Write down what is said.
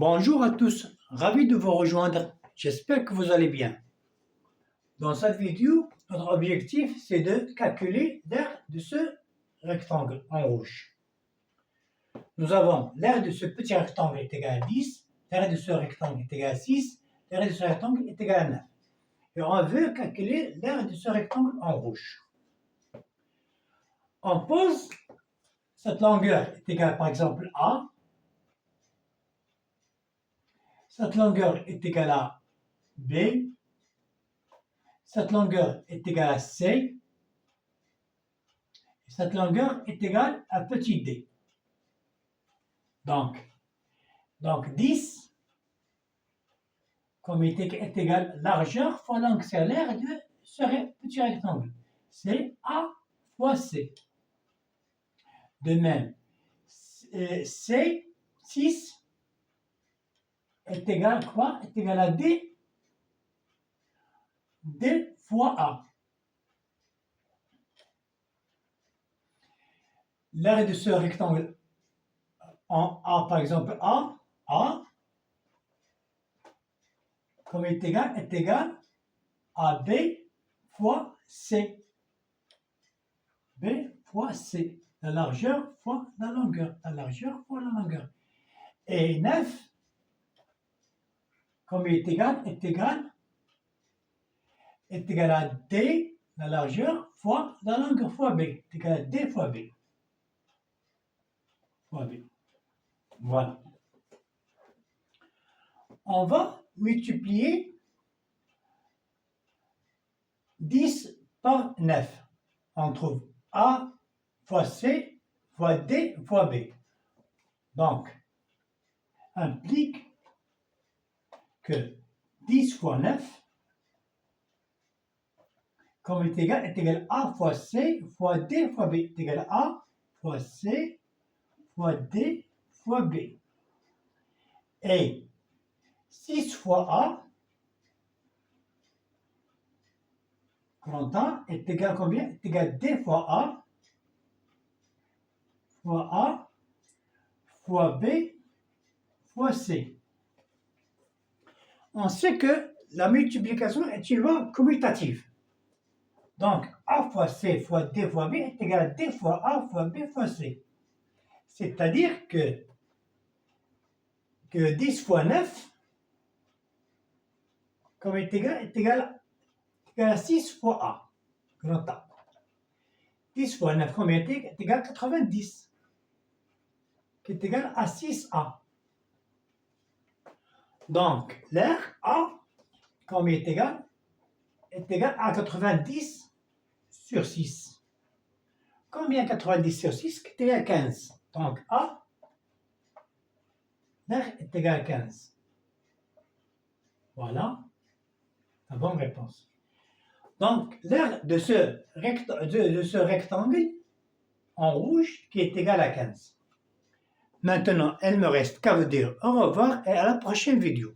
Bonjour à tous, ravi de vous rejoindre. J'espère que vous allez bien. Dans cette vidéo, notre objectif c'est de calculer l'aire de ce rectangle en rouge. Nous avons l'aire de ce petit rectangle est égal à 10, l'aire de ce rectangle est égal à 6, l'aire de ce rectangle est égal à 9. Et on veut calculer l'aire de ce rectangle en rouge. On pose cette longueur est égale par exemple à, cette longueur est égale à B, cette longueur est égale à C, et cette longueur est égale à petit d. Donc 10, comme est égal largeur fois longueur, c'est l'aire de ce petit rectangle. C'est A fois C. De même, C, 6, est égal à quoi? Est égal à D, D fois A. L'aire de ce rectangle en A, par exemple, A, comme est égal à B fois C. B fois C. La largeur fois la longueur. La largeur fois la longueur. Et 9, comme est égal à D, la largeur, fois la longueur, fois B. Est égal à D fois B. Fois B. Voilà. On va multiplier 10 par 9. On trouve A fois C fois D fois B. Donc, implique que 10 fois 9, comme est égal à A fois C fois D fois B. Est égal à A fois C fois D fois B. Et 6 fois A, 30 A, est égal à combien? Est égal à D fois A fois B fois C. On sait que la multiplication est une loi commutative. Donc, A fois C fois D fois B est égal à D fois A fois B fois C. C'est-à-dire que 10 fois 9, comme est égal à 6 fois A, grand A. 10 fois 9, comme est égal à 90, qui est égal à 6A. Donc, l'aire A, comme est égal à 90 sur 6. Combien 90 sur 6? Qui est égal à 15. Donc, A, l'aire est égal à 15. Voilà la bonne réponse. Donc, l'aire de ce rectangle en rouge qui est égal à 15. Maintenant, il me reste qu'à vous dire au revoir et à la prochaine vidéo.